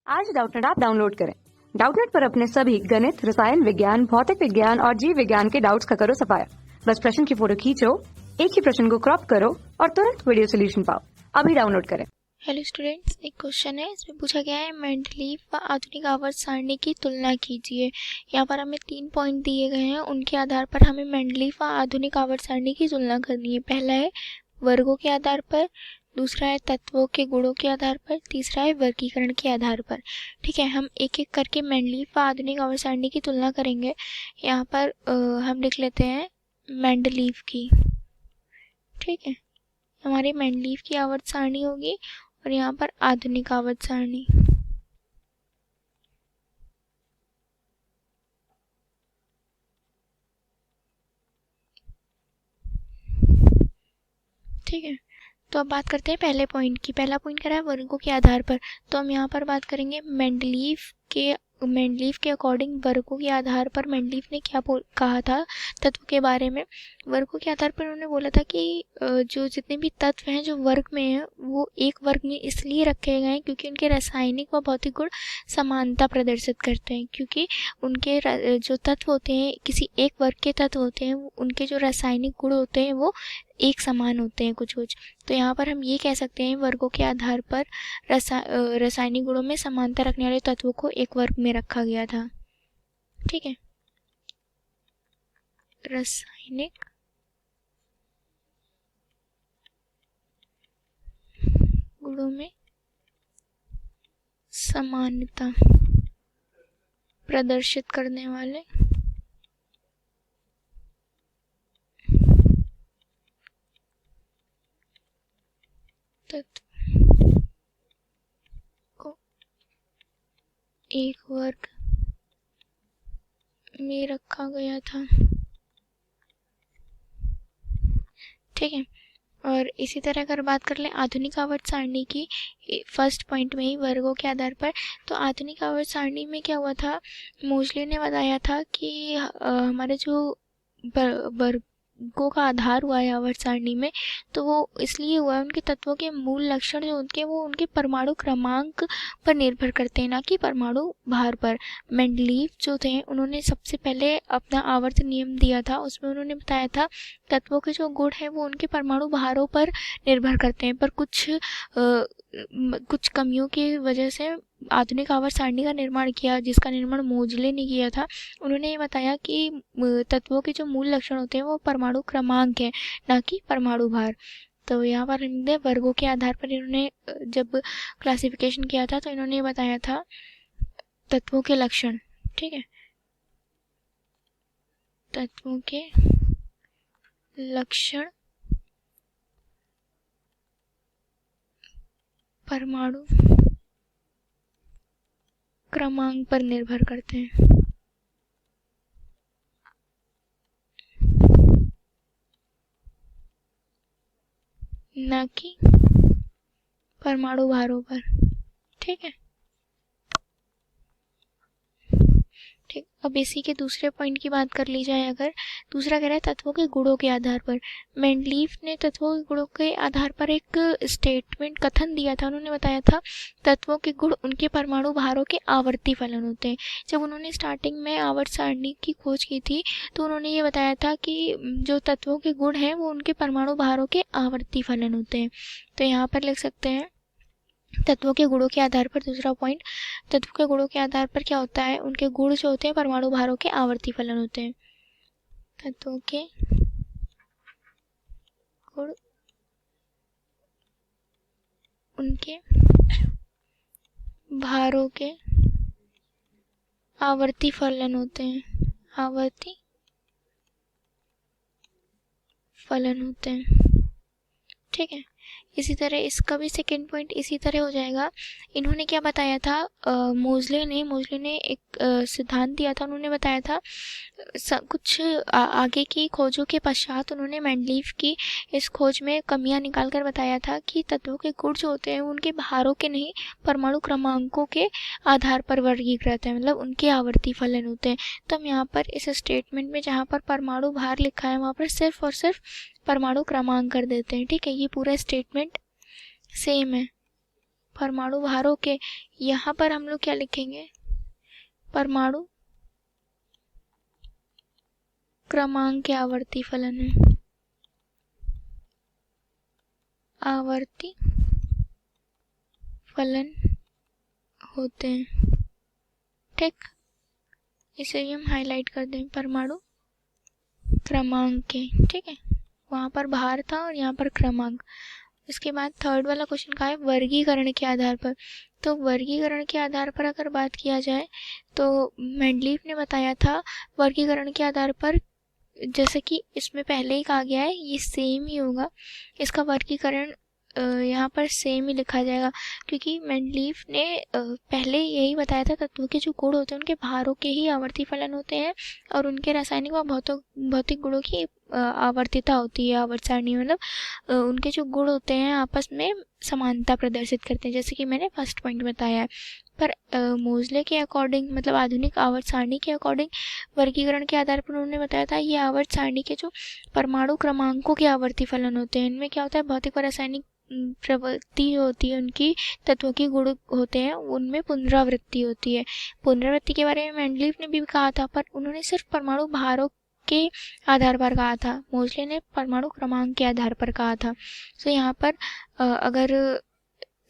आज Doubtnut app download करें। Doubtnut पर अपने सभी गणित, रसायन विज्ञान, भौतिक विज्ञान और जीव विज्ञान के डाउट्स का करो सफाया। बस प्रश्न की फोटो खींचो, एक ही प्रश्न को क्रॉप करो और तुरंत वीडियो सोल्यूशन पाओ। अभी डाउनलोड करें। हेलो स्टूडेंट्स, एक क्वेश्चन है। इसमें पूछा गया है मेंडलीव व आधुनिक आवर्त सारणी की तुलना कीजिए। यहाँ पर हमें 3 पॉइंट दिए गए हैं, उनके आधार पर हमें मेंडलीव व आधुनिक आवर्त सारणी की तुलना करनी है। पहला है वर्गों के आधार पर, दूसरा है तत्वों के गुणों के आधार पर, तीसरा है वर्गीकरण के आधार पर। ठीक है, हम एक एक करके मेंडलीव व आधुनिक आवर्त सारणी की तुलना करेंगे। यहाँ पर हम लिख लेते हैं मेंडलीव की। ठीक है, हमारी मेंडलीव की आवर्त सारणी होगी और यहाँ पर आधुनिक आवर्त सारणी। ठीक है, तो अब बात करते हैं पहले पॉइंट की। पहला पॉइंट करा है वर्गों के आधार पर, तो हम यहाँ पर बात करेंगे मेंडलीव के अकॉर्डिंग वर्गों के आधार पर मेंडलीव ने क्या कहा था तत्व के बारे में। वर्गों के आधार पर उन्होंने बोला था कि जो जितने भी तत्व हैं जो वर्ग में हैं वो एक वर्ग में इसलिए रखे गए हैं क्योंकि उनके रासायनिक व भौतिक गुण समानता प्रदर्शित करते हैं। क्योंकि उनके जो तत्व होते हैं, किसी एक वर्ग के तत्व होते हैं, उनके जो रासायनिक गुण होते हैं वो एक समान होते हैं कुछ कुछ। तो यहाँ पर हम ये कह सकते हैं वर्गों के आधार पर रासायनिक गुणों में समानता रखने वाले तत्वों को एक वर्ग में रखा गया था। ठीक है, रासायनिक गुणों में समानता प्रदर्शित करने वाले तत्व को एक वर्ग में रखा गया था। ठीक है, और इसी तरह अगर बात कर लें आधुनिक आवर्त सारणी की, फर्स्ट पॉइंट में ही वर्गों के आधार पर, तो आधुनिक आवर्त सारणी में क्या हुआ था, मोजले ने बताया था कि हमारे जो वर्गों का आधार हुआ है आवर्त सारणी में, तो वो इसलिए हुआ है उनके तत्वों के मूल लक्षण जो उनके वो उनके परमाणु क्रमांक पर निर्भर करते हैं, ना कि परमाणु भार पर। मेंडलीव जो थे उन्होंने सबसे पहले अपना आवर्त नियम दिया था, उसमें उन्होंने बताया था तत्वों के जो गुण हैं वो उनके परमाणु भारों पर निर्भर करते हैं, पर कुछ कमियों की वजह से आधुनिक आवर्त सारणी का निर्माण किया, जिसका निर्माण मोजले ने किया था। उन्होंने ये बताया कि तत्वों के जो मूल लक्षण होते हैं वो परमाणु क्रमांक है, ना कि परमाणु भार। तो यहाँ पर इन्होंने वर्गों के आधार पर इन्होंने जब क्लासिफिकेशन किया था तो इन्होंने बताया था तत्वों के लक्षण। ठीक है, तत्वों के लक्षण परमाणु क्रमांक पर निर्भर करते हैं, ना कि परमाणु भारों पर। ठीक है, ठीक, अब इसी के दूसरे पॉइंट की बात कर ली जाए अगर, दूसरा कह रहा है तत्वों के गुणों के आधार पर। मेंडलीव ने तत्वों के गुणों के आधार पर एक स्टेटमेंट कथन दिया था। उन्होंने बताया था तत्वों के गुण उनके परमाणु भारों के आवर्ती फलन होते हैं। जब उन्होंने स्टार्टिंग में आवर्त सारणी की खोज की थी तो उन्होंने ये बताया था कि जो तत्वों के गुण हैं वो उनके परमाणु भारों के आवर्ती फलन होते हैं। तो यहाँ पर लिख सकते हैं तत्वों के गुणों के आधार पर। दूसरा पॉइंट, तत्वों के गुणों के आधार पर क्या होता है, उनके गुण जो होते हैं परमाणु भारों के आवर्ती फलन होते हैं। तत्वों के गुण उनके भारों के आवर्ती फलन होते हैं, आवर्ती फलन होते हैं। ठीक है, इसी तरह इसका भी सेकेंड पॉइंट इसी तरह हो जाएगा। इन्होंने क्या बताया था, मोजले ने एक सिद्धांत दिया था। उन्होंने बताया था कुछ आगे की खोजों के पश्चात उन्होंने मेंडलीव की इस खोज में कमियां निकालकर बताया था कि तत्वों के गुण जो होते हैं उनके भारों के नहीं परमाणु क्रमांकों के आधार पर वर्गीकृत है, मतलब उनके आवर्ती फलन होते हैं। तो हम यहाँ पर इस स्टेटमेंट में जहाँ पर परमाणु भार लिखा है वहाँ पर सिर्फ और सिर्फ परमाणु क्रमांक कर देते हैं। ठीक है, ये पूरा स्टेटमेंट सेम है। परमाणु भारों के, यहाँ पर हम लोग क्या लिखेंगे, परमाणु क्रमांक के आवर्ती फलन है, आवर्ती फलन होते हैं। ठीक, इसे हम हाईलाइट कर दें, परमाणु क्रमांक के। ठीक है, वहाँ पर भार था और यहाँ पर क्रमांक। इसके बाद थर्ड वाला क्वेश्चन का है वर्गीकरण के आधार पर। तो वर्गीकरण के आधार पर अगर बात किया जाए तो मेंडलीफ ने बताया था वर्गीकरण के आधार पर, जैसे कि इसमें पहले ही कहा गया है ये सेम ही होगा, इसका वर्गीकरण यहाँ पर सेम ही लिखा जाएगा, क्योंकि मेंडलीफ ने पहले यही बताया था तत्वों के जो गुण होते हैं उनके भारों के ही आवर्ती फलन होते हैं और उनके रासायनिक व भौतिक गुणों की आवर्तिता होती है। आवर्त सारणी मतलब उनके जो गुण होते हैं आपस में समानता प्रदर्शित करते हैं, जैसे कि मैंने फर्स्ट पॉइंट बताया है। पर मोजले के अकॉर्डिंग, मतलब आधुनिक आवर्त सारणी के अकॉर्डिंग वर्गीकरण के आधार पर उन्होंने बताया था ये आवर्त सारणी के जो परमाणु क्रमांकों के आवर्ती फलन होते हैं, इनमें क्या होता है भौतिक व रासायनिक प्रवृत्ति होती है, उनकी तत्वों के गुण होते हैं, उनमें पुनरावृत्ति होती है। पुनरावृत्ति के बारे में मेंडलीफ ने भी कहा था, पर उन्होंने सिर्फ परमाणु भारों के आधार पर कहा था, मोजले ने परमाणु क्रमांक के आधार पर कहा था। तो यहाँ पर अगर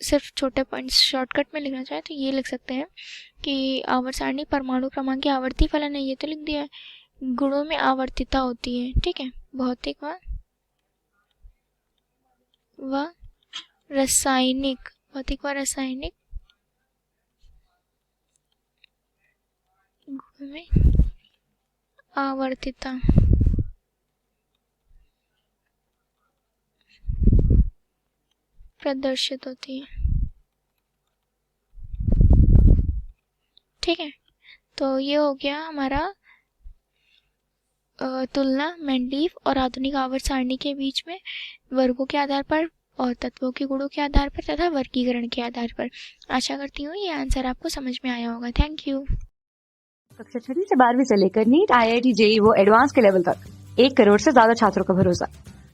सिर्फ छोटे पॉइंट्स शॉर्टकट में लिखना चाहे तो ये लिख सकते हैं कि आवर्त सारणी परमाणु क्रमांक के आवर्ती फलन है, ये तो लिख दिया है। गुणों में आवर्तिता होती है, ठीक है, भौतिक व रासायनिक, भौतिक व रासायनिक गुणों में आवर्तिता प्रदर्शित होती है। ठीक है, तो ये हो गया हमारा तुलना मेंडलीफ और आधुनिक आवर्त सारणी के बीच में वर्गों के आधार पर और तत्वों के गुणों के आधार पर तथा वर्गीकरण के आधार पर। आशा करती हूँ ये आंसर आपको समझ में आया होगा। Thank you. कक्षा 6 से 12वीं से लेकर नीट, IIT, JEE वो एडवांस के लेवल तक 1 करोड़ से ज्यादा छात्रों का भरोसा।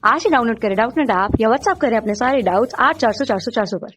आज ही डाउनलोड करें डाउटनेट ऐप या व्हाट्सएप करें अपने सारे डाउट्स 8400 400 400 पर।